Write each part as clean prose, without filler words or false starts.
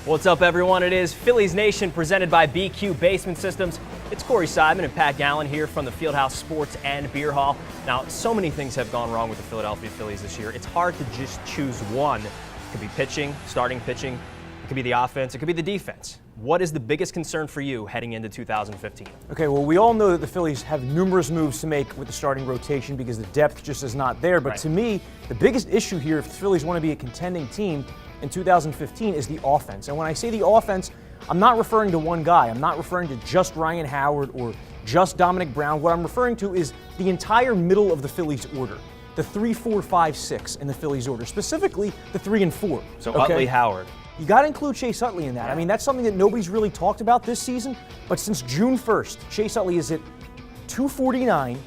What's up, everyone? It is Phillies Nation presented by BQ Basement Systems. It's Corey Seidman and Pat Gallen here from the Fieldhouse Sports and Beer Hall. Now, so many things have gone wrong with the Philadelphia Phillies this year. It's hard to just choose one. It could be pitching, starting pitching. It could be the offense. It could be the defense. What is the biggest concern for you heading into 2015? Okay, well, we all know that the Phillies have numerous moves to make with the starting rotation because the depth just is not there. But to me, the biggest issue here, if the Phillies want to be a contending team in 2015, is the offense. And when I say the offense, I'm not referring to one guy. I'm not referring to just Ryan Howard or just Dominic Brown. What I'm referring to is the entire middle of the Phillies order. The 3, 4, 5, 6 in the Phillies order, specifically the 3 and 4. So Utley, Howard. You got to include Chase Utley in that. I mean, that's something that nobody's really talked about this season. But since June 1st, Chase Utley is at 249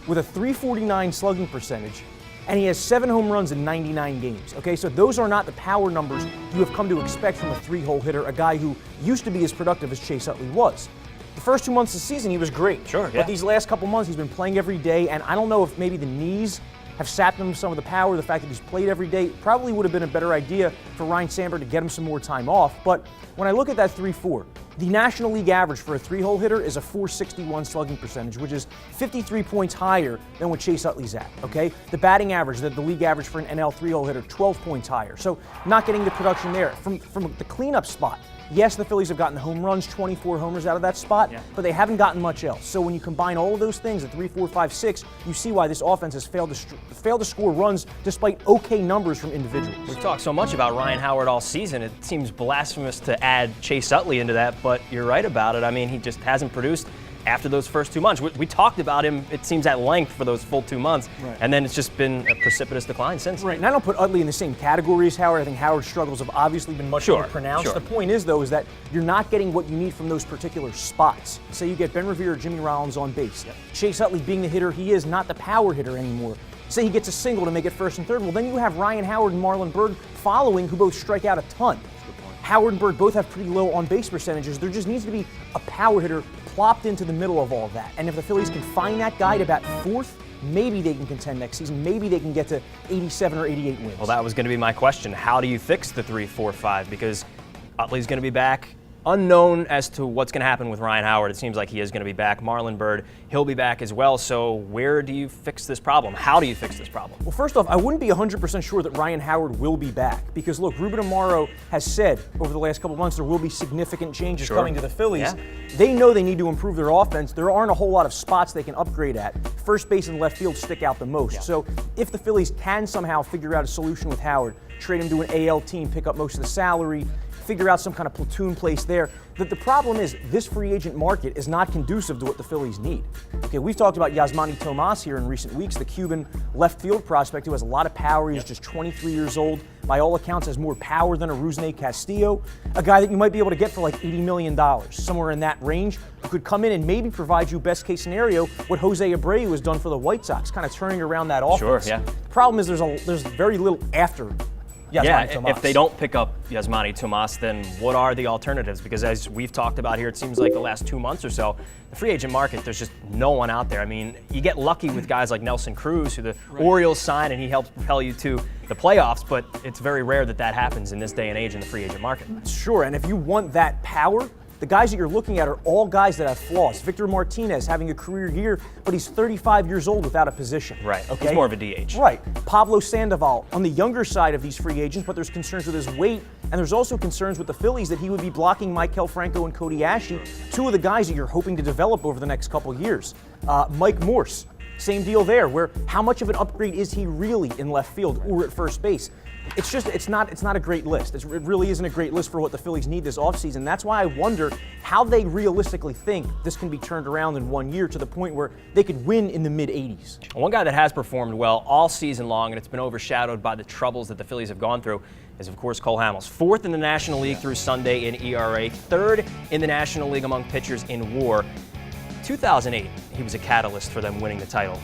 with a 349 slugging percentage, and he has 7 home runs in 99 games. Okay, so those are not the power numbers you have come to expect from a 3-hole hitter, a guy who used to be as productive as Chase Utley was. The first 2 months of the season, he was great. But these last couple months, he's been playing every day, and I don't know if maybe the knees have sapped him some of the power. The fact that he's played every day probably would have been a better idea for Ryan Sandberg to get him some more time off. But when I look at that 3-4, the National League average for a 3-hole hitter is a 461 slugging percentage, which is 53 points higher than what Chase Utley's at, okay? The batting average, the league average for an NL 3-hole hitter, 12 points higher. So not getting the production there. From the cleanup spot, yes, the Phillies have gotten the home runs, 24 homers out of that spot, but they haven't gotten much else. So when you combine all of those things, the 3, 4, 5, 6, you see why this offense has failed to score runs despite okay numbers from individuals. We've talked so much about Ryan Howard all season. It seems blasphemous to add Chase Utley into that, but you're right about it. I mean, he just hasn't produced after those first 2 months. We talked about him, it seems, at length for those full 2 months, and then it's just been a precipitous decline since. And I don't put Utley in the same category as Howard. I think Howard's struggles have obviously been much more pronounced. The point is, though, is that you're not getting what you need from those particular spots. Say you get Ben Revere or Jimmy Rollins on base. Chase Utley being the hitter he is, not the power hitter anymore. Say he gets a single to make it first and third. Well, then you have Ryan Howard and Marlon Byrd following, who both strike out a ton. Howard and Byrd both have pretty low on-base percentages. There just needs to be a power hitter plopped into the middle of all of that. And if the Phillies can find that guy to bat fourth, maybe they can contend next season. Maybe they can get to 87 or 88 wins. Well, that was going to be my question. How do you fix the 3, 4, 5? Because Utley's going to be back. Unknown as to what's going to happen with Ryan Howard. It seems like he is going to be back. Marlon Byrd, he'll be back as well. So where do you fix this problem? How do you fix this problem? Well, first off, I wouldn't be 100% sure that Ryan Howard will be back because, look, Ruben Amaro has said over the last couple of months there will be significant changes coming to the Phillies. They know they need to improve their offense. There aren't a whole lot of spots they can upgrade at. First base and left field stick out the most. So if the Phillies can somehow figure out a solution with Howard, trade him to an AL team, pick up most of the salary, figure out some kind of platoon place there. The problem is this free agent market is not conducive to what the Phillies need. Okay, we've talked about Yasmani Tomas here in recent weeks, the Cuban left field prospect who has a lot of power. He's just 23 years old. By all accounts, has more power than a Rusney Castillo, a guy that you might be able to get for like $80 million, somewhere in that range, who could come in and maybe provide you best case scenario what Jose Abreu has done for the White Sox, kind of turning around that offense. The problem is there's very little after Yasmani Tomas. If they don't pick up Yasmani Tomas, then what are the alternatives? Because as we've talked about here, it seems like the last 2 months or so, the free agent market, there's just no one out there. I mean, you get lucky with guys like Nelson Cruz, who the Orioles sign, and he helps propel you to the playoffs, but it's very rare that that happens in this day and age in the free agent market. Sure, and if you want that power, the guys that you're looking at are all guys that have flaws. Victor Martinez having a career year, but he's 35 years old without a position. Okay? He's more of a DH. Pablo Sandoval on the younger side of these free agents, but there's concerns with his weight, and there's also concerns with the Phillies that he would be blocking Maikel Franco and Cody Ashley, two of the guys that you're hoping to develop over the next couple years. Mike Morse, same deal there, where how much of an upgrade is he really in left field or at first base? It's not a great list. It really isn't a great list for what the Phillies need this offseason. That's why I wonder how they realistically think this can be turned around in 1 year to the point where they could win in the mid-80s. One guy that has performed well all season long, and it's been overshadowed by the troubles that the Phillies have gone through, is of course Cole Hamels. 4th in the National League through Sunday in ERA, 3rd in the National League among pitchers in WAR. 2008, he was a catalyst for them winning the title.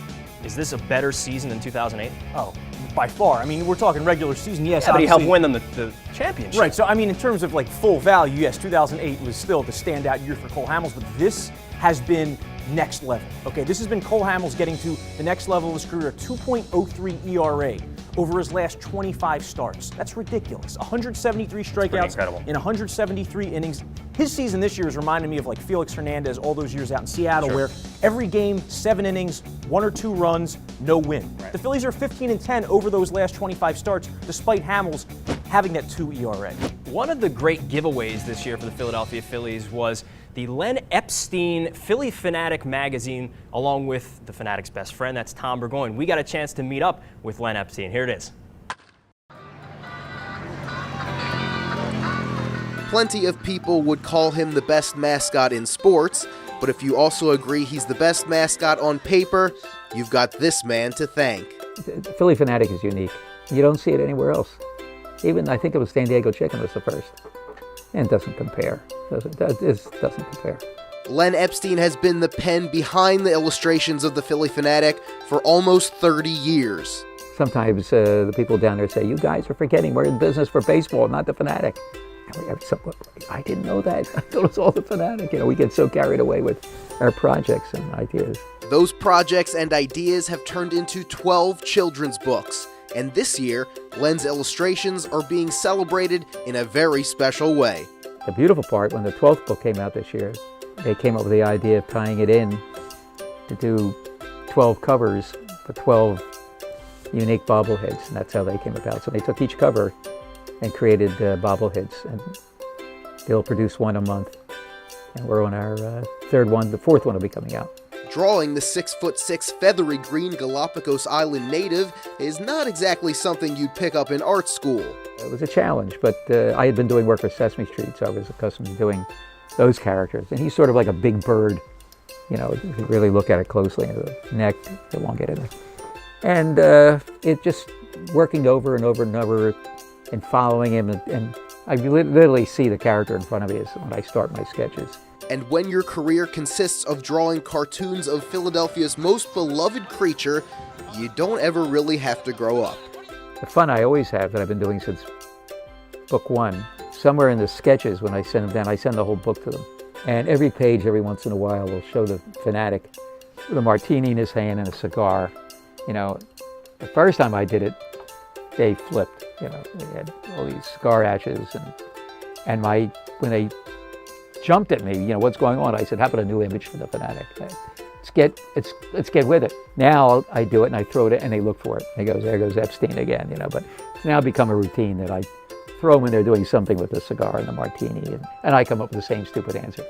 Is this a better season than 2008? Oh, by far. I mean, we're talking regular season, yes. But he helped win them the championship. Right, so I mean, in terms of like full value, yes, 2008 was still the standout year for Cole Hamels, but this has been next level. Okay, this has been Cole Hamels getting to the next level of his career, 2.03 ERA over his last 25 starts. That's ridiculous. 173 strikeouts in 173 innings. His season this year is reminding me of like Felix Hernandez all those years out in Seattle, where every game, 7 innings, 1 or 2 runs, no win. The Phillies are 15-10 over those last 25 starts, despite Hamels having that 2 ERA. One of the great giveaways this year for the Philadelphia Phillies was the Len Epstein Philly Fanatic magazine, along with the Fanatic's best friend, that's Tom Burgoyne. We got a chance to meet up with Len Epstein. Here it is. Plenty of people would call him the best mascot in sports, but if you also agree he's the best mascot on paper, you've got this man to thank. The Philly Fanatic is unique. You don't see it anywhere else. Even, I think it was San Diego Chicken was the first. And it doesn't compare. It doesn't compare. Len Epstein has been the pen behind the illustrations of the Philly Fanatic for almost 30 years. Sometimes the people down there say, you guys are forgetting we're in business for baseball, not the Fanatic. I didn't know that. I thought it was all the Fanatic. You know, we get so carried away with our projects and ideas. Those projects and ideas have turned into 12 children's books. And this year, Len's illustrations are being celebrated in a very special way. The beautiful part, when the 12th book came out this year, they came up with the idea of tying it in to do 12 covers for 12 unique bobbleheads, and that's how they came about. So they took each cover and created bobbleheads, and they'll produce one a month. And we're on our 3rd one. The 4th one will be coming out. Drawing the 6'6" feathery green Galapagos Island native is not exactly something you'd pick up in art school. It was a challenge, but I had been doing work for Sesame Street, so I was accustomed to doing those characters. And he's sort of like a big bird, you know, if you really look at it closely, the neck, elongated neck. And it just working over and over and over and following him, and I literally see the character in front of me when I start my sketches. And when your career consists of drawing cartoons of Philadelphia's most beloved creature, you don't ever really have to grow up. The fun I always have that I've been doing since book 1, somewhere in the sketches when I send them down, I send the whole book to them. And every page, every once in a while, will show the Fanatic with a martini in his hand and a cigar. You know, the first time I did it, they flipped. You know, they had all these cigar ashes, and when they jumped at me, you know, what's going on? I said, how about a new image for the Fanatic? Let's get with it. Now I do it and I throw it and they look for it. And he goes, there goes Epstein again, you know. But it's now become a routine that I throw them in there doing something with the cigar and the martini, and I come up with the same stupid answer.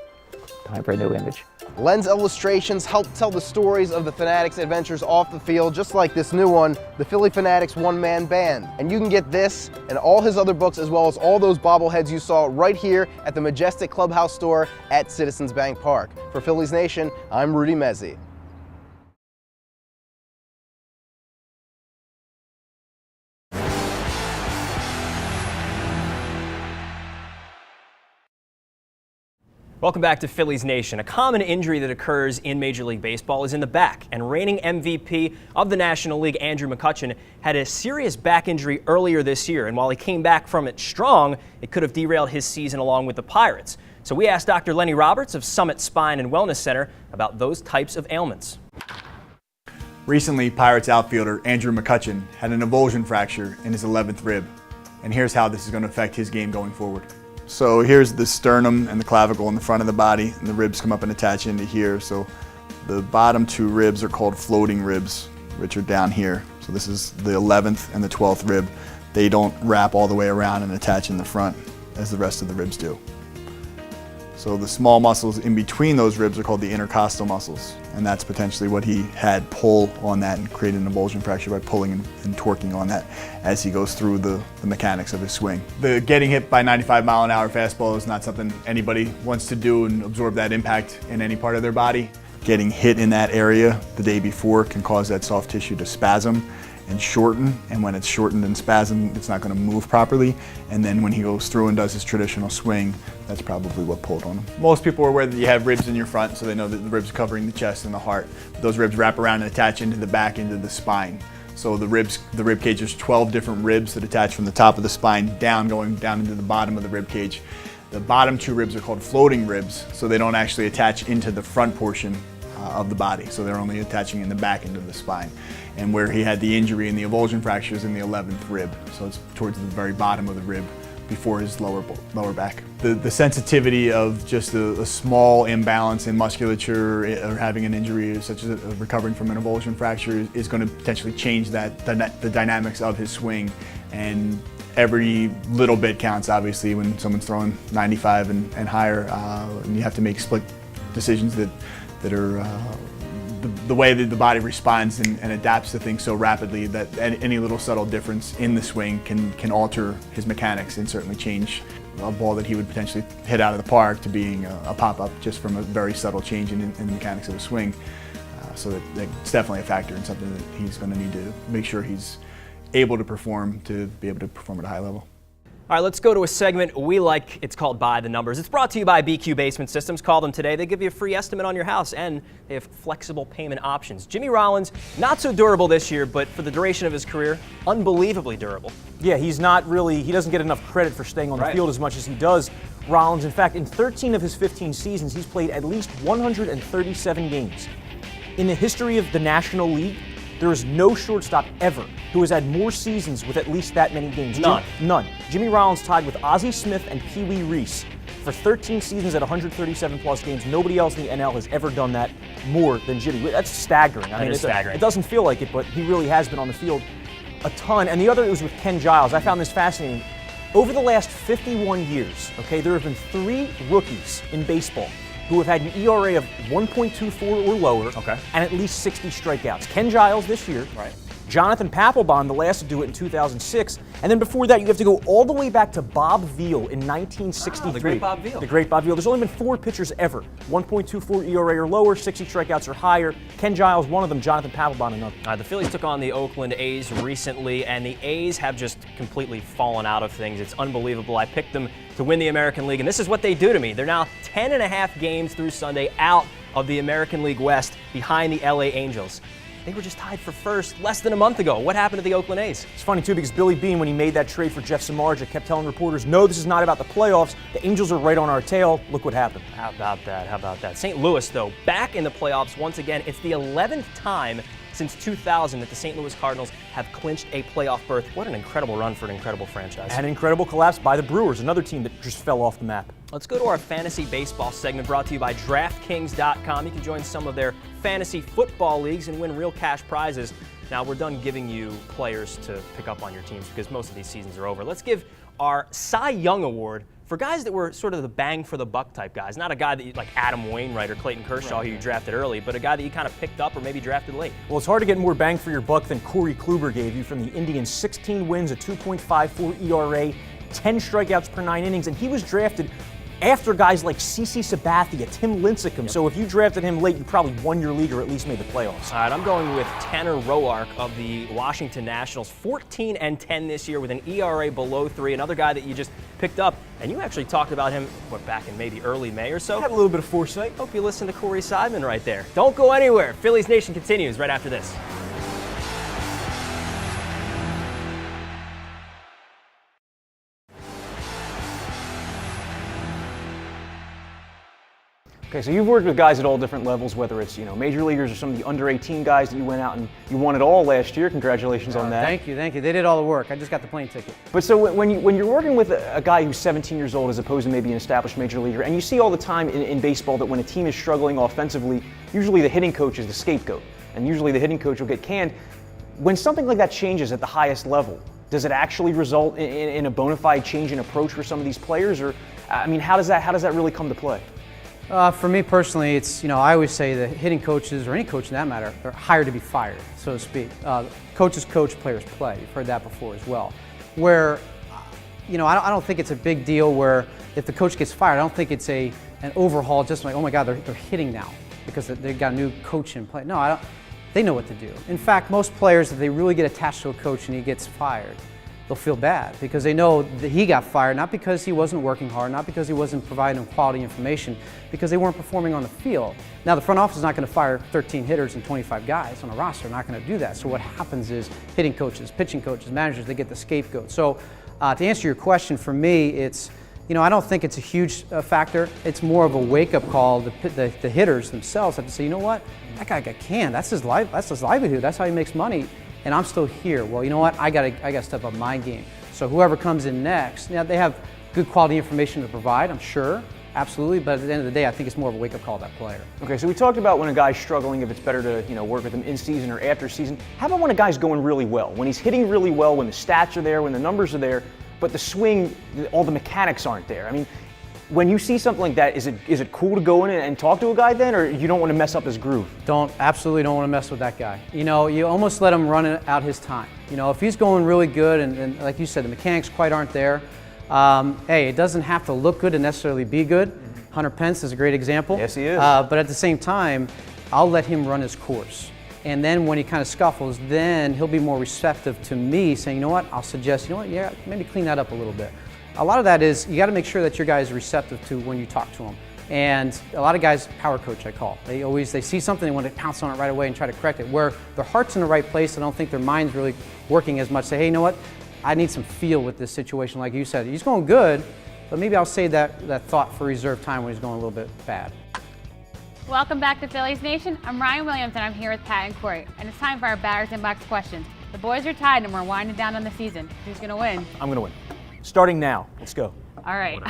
Time for a new image. Len's illustrations help tell the stories of the Fanatic's adventures off the field, just like this new one, the Philly Fanatic's one-man band. And you can get this and all his other books, as well as all those bobbleheads you saw right here at the Majestic Clubhouse store at Citizens Bank Park. For Phillies Nation, I'm Rudy Mezzi. Welcome back to Phillies Nation. A common injury that occurs in Major League Baseball is in the back, and reigning MVP of the National League, Andrew McCutchen, had a serious back injury earlier this year, and while he came back from it strong, it could have derailed his season along with the Pirates. So we asked Dr. Lenny Roberts of Summit Spine and Wellness Center about those types of ailments. Recently, Pirates outfielder Andrew McCutchen had an avulsion fracture in his 11th rib, and here's how this is going to affect his game going forward. So here's the sternum and the clavicle in the front of the body, and the ribs come up and attach into here. So the bottom 2 ribs are called floating ribs, which are down here. So this is the 11th and the 12th rib. They don't wrap all the way around and attach in the front as the rest of the ribs do. So the small muscles in between those ribs are called the intercostal muscles, and that's potentially what he had pull on that and created an avulsion fracture by pulling and torquing on that as he goes through the mechanics of his swing. The getting hit by 95-mile-an-hour fastball is not something anybody wants to do and absorb that impact in any part of their body. Getting hit in that area the day before can cause that soft tissue to spasm and shorten, and when it's shortened and spasmed, it's not going to move properly, and then when he goes through and does his traditional swing, that's probably what pulled on him. Most people are aware that you have ribs in your front, so they know that the ribs are covering the chest and the heart. Those ribs wrap around and attach into the back, into the spine. So the rib cage, there's 12 different ribs that attach from the top of the spine down, going down into the bottom of the rib cage. The bottom 2 ribs are called floating ribs, so they don't actually attach into the front portion of the body, so they're only attaching in the back end of the spine. And where he had the injury and the avulsion fracture is in the 11th rib, so it's towards the very bottom of the rib before his lower back. The sensitivity of just a small imbalance in musculature or having an injury such as recovering from an avulsion fracture is going to potentially change the dynamics of his swing, and every little bit counts obviously when someone's throwing 95 and higher, and you have to make split decisions that are the way that the body responds and adapts to things so rapidly that any little subtle difference in the swing can alter his mechanics and certainly change a ball that he would potentially hit out of the park to being a pop-up just from a very subtle change in the mechanics of the swing. So that's definitely a factor and something that he's going to need to make sure he's able to perform to be able to perform at a high level. All right, let's go to a segment we like. It's called By the Numbers. It's brought to you by BQ Basement Systems. Call them today. They give you a free estimate on your house, and they have flexible payment options. Jimmy Rollins, not so durable this year, but for the duration of his career, unbelievably durable. Yeah, he doesn't get enough credit for staying on the field as much as he does. Rollins, in fact, in 13 of his 15 seasons, he's played at least 137 games. In the history of the National League, there is no shortstop ever who has had more seasons with at least that many games. None. Jimmy Rollins tied with Ozzie Smith and Pee Wee Reese for 13 seasons at 137 plus games. Nobody else in the NL has ever done that more than Jimmy. That's staggering. I mean, it's staggering. It doesn't feel like it, but he really has been on the field a ton. And the other was with Ken Giles. I found this fascinating. Over the last 51 years, there have been 3 rookies in baseball who have had an ERA of 1.24 or lower, and at least 60 strikeouts. Ken Giles this year, Jonathan Papelbon, the last to do it in 2006, and then before that you have to go all the way back to Bob Veal in 1963. The great Bob Veal. The great Bob Veal. There's only been 4 pitchers ever, 1.24 ERA or lower, 60 strikeouts or higher. Ken Giles, one of them, Jonathan Papelbon, another. The Phillies took on the Oakland A's recently, and the A's have just completely fallen out of things. It's unbelievable. I picked them to win the American League, and this is what they do to me. They're now 10.5 games through Sunday out of the American League West behind the LA Angels. They were just tied for first less than a month ago. What happened to the Oakland A's? It's funny, too, because Billy Beane, when he made that trade for Jeff Samardzija, kept telling reporters, no, this is not about the playoffs. The Angels are right on our tail. Look what happened. How about that? St. Louis, though, back in the playoffs once again. It's the 11th time since 2000 that the St. Louis Cardinals have clinched a playoff berth. What an incredible run for an incredible franchise. And an incredible collapse by the Brewers, another team that just fell off the map. Let's go to our fantasy baseball segment brought to you by DraftKings.com. You can join some of their fantasy football leagues and win real cash prizes. Now, we're done giving you players to pick up on your teams because most of these seasons are over. Let's give our Cy Young Award for guys that were sort of the bang for the buck type guys. Not a guy that you, like Adam Wainwright or Clayton Kershaw, who you drafted early, but a guy that you kind of picked up or maybe drafted late. Well, it's hard to get more bang for your buck than Corey Kluber gave you from the Indians. 16 wins, a 2.54 ERA, 10 strikeouts per 9 innings, and he was drafted after guys like CeCe Sabathia, Tim Lincecum. So if you drafted him late, you probably won your league or at least made the playoffs. All right, I'm going with Tanner Roark of the Washington Nationals. 14-10 this year with an ERA below 3. Another guy that you just picked up, and you actually talked about him, back in maybe early May or so? Had a little bit of foresight. Hope you listened to Corey Seidman right there. Don't go anywhere. Phillies Nation continues right after this. Okay, so you've worked with guys at all different levels, whether it's major leaguers or some of the under 18 guys that you went out and you won it all last year. Congratulations on that. Thank you. They did all the work. I just got the plane ticket. But so when you're working with a guy who's 17 years old as opposed to maybe an established major leaguer, and you see all the time in baseball that when a team is struggling offensively, usually the hitting coach is the scapegoat, and usually the hitting coach will get canned. When something like that changes at the highest level, does it actually result in a bona fide change in approach for some of these players, or how does that really come to play? For me personally, it's, I always say that hitting coaches, or any coach in that matter, are hired to be fired, so to speak. Coaches coach, players play. You've heard that before as well. Where, I don't think it's a big deal where if the coach gets fired, I don't think it's an overhaul just like, oh my God, they're hitting now because they've got a new coach in play. No, they know what to do. In fact, most players, if they really get attached to a coach and he gets fired, they'll feel bad because they know that he got fired not because he wasn't working hard, not because he wasn't providing them quality information, because they weren't performing on the field. Now, the front office is not going to fire 13 hitters and 25 guys on a roster. They're not going to do that. So what happens is hitting coaches, pitching coaches, managers, they get the scapegoat. So to answer your question, for me, it's I don't think it's a huge factor. It's more of a wake-up call. The hitters themselves have to say, you know what, that guy got canned. That's his livelihood. That's how he makes money, and I'm still here. Well, you know what, I got to step up my game. So whoever comes in next, now they have good quality information to provide, I'm sure, absolutely. But at the end of the day, I think it's more of a wake-up call to that player. Okay, so we talked about when a guy's struggling, if it's better to work with him in season or after season. How about when a guy's going really well, when he's hitting really well, when the stats are there, when the numbers are there, but the swing, all the mechanics aren't there? I mean, when you see something like that, is it cool to go in and talk to a guy then, or you don't want to mess up his groove? Absolutely don't want to mess with that guy. You almost let him run out his time. If he's going really good and like you said, the mechanics quite aren't there, hey, it doesn't have to look good to necessarily be good. Hunter Pence is a great example. Yes, he is. But at the same time, I'll let him run his course. And then when he kind of scuffles, then he'll be more receptive to me saying, you know what, I'll suggest, yeah, maybe clean that up a little bit. A lot of that is you got to make sure that your guy is receptive to when you talk to him. And a lot of guys, power coach I call. They see something, they want to pounce on it right away and try to correct it. Where their heart's in the right place, I don't think their mind's really working as much. Say, hey, you know what, I need some feel with this situation. Like you said, he's going good, but maybe I'll save that thought for reserve time when he's going a little bit bad. Welcome back to Phillies Nation. I'm Ryan Williams and I'm here with Pat and Corey. And it's time for our Batters Inbox questions. The boys are tied and we're winding down on the season. Who's going to win? I'm going to win. Starting now. Let's go. All right.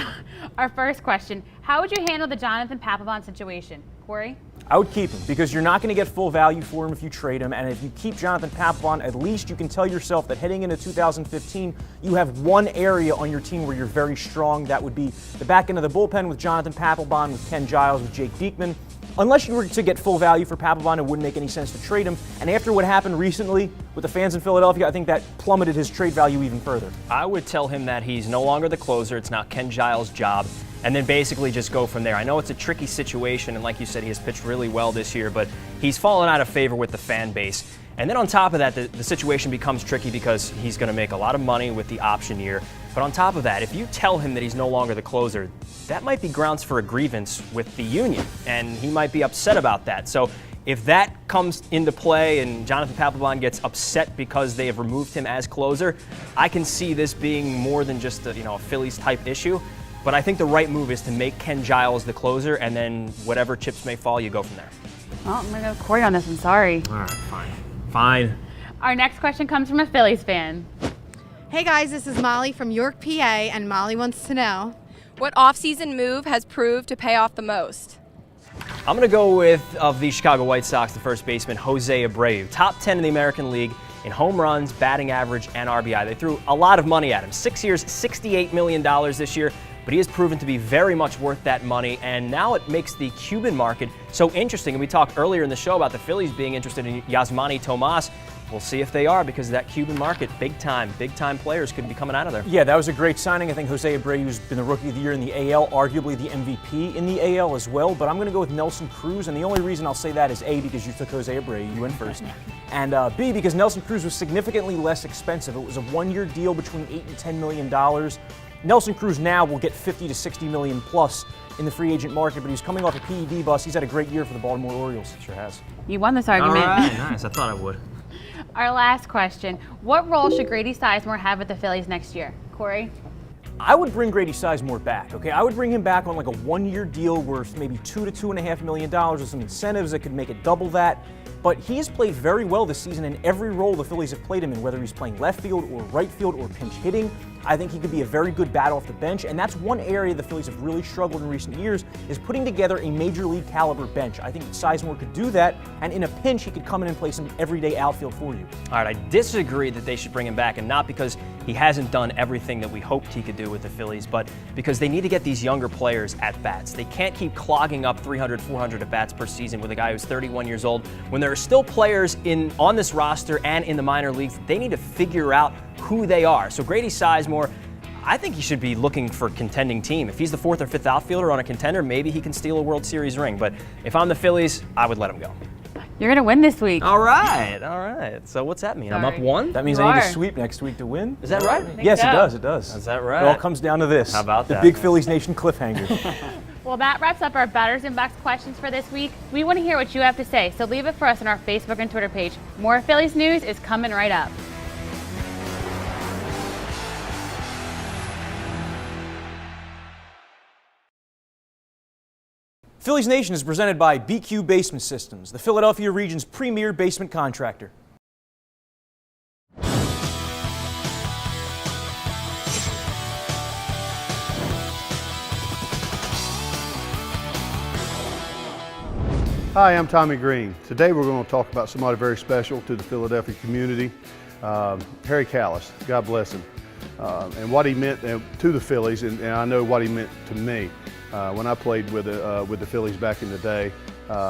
Our first question. How would you handle the Jonathan Papelbon situation? Corey? I would keep him because you're not going to get full value for him if you trade him. And if you keep Jonathan Papelbon, at least you can tell yourself that heading into 2015, you have one area on your team where you're very strong. That would be the back end of the bullpen with Jonathan Papelbon, with Ken Giles, with Jake Diekman. Unless you were to get full value for Papelbon, it wouldn't make any sense to trade him. And after what happened recently with the fans in Philadelphia, I think that plummeted his trade value even further. I would tell him that he's no longer the closer. It's now Ken Giles' job. And then basically just go from there. I know it's a tricky situation, and like you said, he has pitched really well this year, but he's fallen out of favor with the fan base. And then on top of that, the situation becomes tricky because he's going to make a lot of money with the option year. But on top of that, if you tell him that he's no longer the closer, that might be grounds for a grievance with the union, and he might be upset about that. So if that comes into play and Jonathan Papelbon gets upset because they have removed him as closer, I can see this being more than just a Phillies-type issue. But I think the right move is to make Ken Giles the closer, and then whatever chips may fall, you go from there. Well, I'm going to go with Corey on this one. Sorry. All right, fine. Our next question comes from a Phillies fan. Hey guys, this is Molly from York, PA, and Molly wants to know, what off-season move has proved to pay off the most? I'm going to go with, of the Chicago White Sox, the first baseman, Jose Abreu. Top 10 in the American League in home runs, batting average, and RBI. They threw a lot of money at him. 6 years, $68 million this year. But he has proven to be very much worth that money, and now it makes the Cuban market so interesting. And we talked earlier in the show about the Phillies being interested in Yasmani Tomas. We'll see if they are, because of that Cuban market, big time players could be coming out of there. Yeah, that was a great signing. I think Jose Abreu's been the Rookie of the Year in the AL, arguably the MVP in the AL as well. But I'm going to go with Nelson Cruz, and the only reason I'll say that is A, because you took Jose Abreu, you went first, and B, because Nelson Cruz was significantly less expensive. It was a one-year deal between $8 and $10 million. Nelson Cruz now will get 50 to 60 million plus in the free agent market, but he's coming off a PED bust. He's had a great year for the Baltimore Orioles. Sure has. You won this argument. All right, nice. I thought I would. Our last question. What role should Grady Sizemore have with the Phillies next year? Corey? I would bring Grady Sizemore back, okay? I would bring him back on like a one-year deal worth maybe $2 to $2.5 million with some incentives that could make it double that. But he has played very well this season in every role the Phillies have played him in, whether he's playing left field or right field or pinch hitting. I think he could be a very good bat off the bench, and that's one area the Phillies have really struggled in recent years, is putting together a major league caliber bench. I think Sizemore could do that, and in a pinch, he could come in and play some everyday outfield for you. All right, I disagree that they should bring him back, and not because he hasn't done everything that we hoped he could do with the Phillies, but because they need to get these younger players at bats. They can't keep clogging up 300, 400 at bats per season with a guy who's 31 years old. When there are still players on this roster and in the minor leagues, they need to figure out who they are. So Grady Sizemore, I think he should be looking for a contending team. If he's the fourth or fifth outfielder on a contender, maybe he can steal a World Series ring. But if I'm the Phillies, I would let him go. You're going to win this week. All right. So what's that mean? I'm up one? That means You I need are. to sweep next week to win. Is that right? Yes, so. it does. Is that right? It all comes down to this. How about that? The big Phillies Nation cliffhanger. Well, that wraps up our Batters Inbox questions for this week. We want to hear what you have to say, so leave it for us on our Facebook and Twitter page. More Phillies news is coming right up. Phillies Nation is presented by BQ Basement Systems, the Philadelphia region's premier basement contractor. Hi, I'm Tommy Green. Today we're going to talk about somebody very special to the Philadelphia community, Harry Callis, God bless him, and what he meant to the Phillies, and I know what he meant to me. When I played with the Phillies back in the day,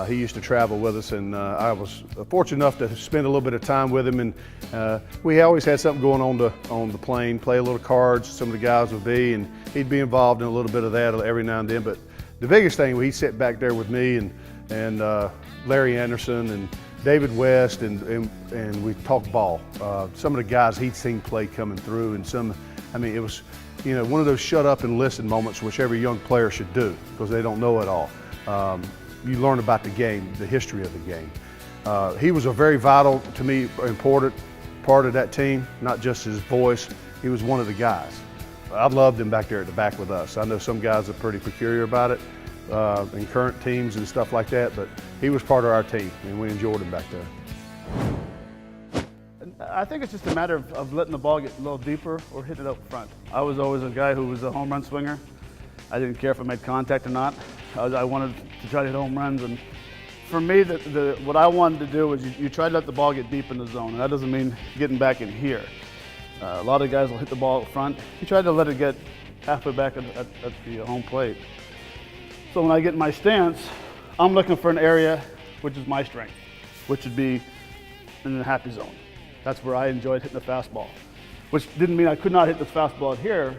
he used to travel with us, and I was fortunate enough to spend a little bit of time with him, and we always had something going on the plane, play a little cards, some of the guys would be, and he'd be involved in a little bit of that every now and then, but the biggest thing, he'd sit back there with me and Larry Anderson and David West, and we talked ball. Some of the guys he'd seen play coming through, and it was, one of those shut up and listen moments which every young player should do because they don't know it all. You learn about the game, the history of the game. He was a very vital, to me, important part of that team, not just his voice. He was one of the guys. I loved him back there at the back with us. I know some guys are pretty peculiar about it. In current teams and stuff like that, but he was part of our team and we enjoyed him back there. I think it's just a matter of letting the ball get a little deeper or hitting it up front. I was always a guy who was a home run swinger. I didn't care if I made contact or not. I wanted to try to hit home runs, and for me, what I wanted to do was you try to let the ball get deep in the zone, and that doesn't mean getting back in here. A lot of guys will hit the ball up front. You try to let it get halfway back at the home plate. So when I get in my stance, I'm looking for an area which is my strength, which would be in the happy zone. That's where I enjoyed hitting the fastball, which didn't mean I could not hit the fastball here,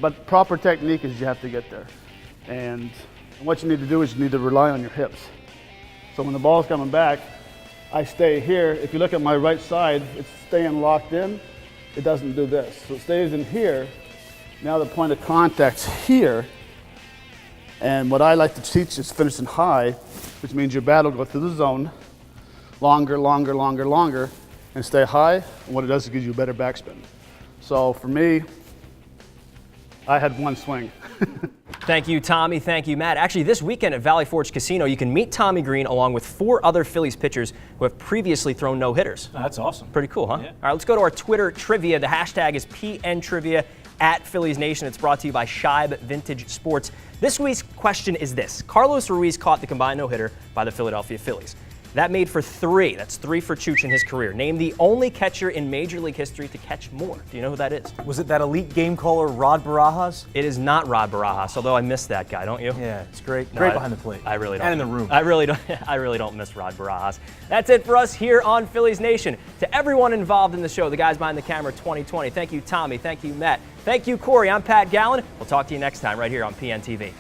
but proper technique is you have to get there. And what you need to do is you need to rely on your hips. So when the ball's coming back, I stay here. If you look at my right side, it's staying locked in. It doesn't do this. So it stays in here. Now the point of contact's here. And what I like to teach is finishing high, which means your bat will go through the zone longer, and stay high. And what it does is it gives you a better backspin. So for me, I had one swing. Thank you, Tommy. Thank you, Matt. Actually, this weekend at Valley Forge Casino, you can meet Tommy Green along with 4 other Phillies pitchers who have previously thrown no-hitters. Oh, that's awesome. Pretty cool, huh? Yeah. All right, let's go to our Twitter trivia. The hashtag is PNTrivia at Phillies Nation. It's brought to you by Scheib Vintage Sports. This week's question is this. Carlos Ruiz caught the combined no-hitter by the Philadelphia Phillies. That made for 3. That's 3 for Chooch in his career. Name the only catcher in Major League history to catch more. Do you know who that is? Was it that elite game caller, Rod Barajas? It is not Rod Barajas, although I miss that guy, don't you? Yeah, it's great. No, Great behind the plate. I really don't. And in the room. I really don't miss Rod Barajas. That's it for us here on Phillies Nation. To everyone involved in the show, the guys behind the camera 2020, thank you, Tommy. Thank you, Matt. Thank you, Corey. I'm Pat Gallen. We'll talk to you next time right here on PNTV.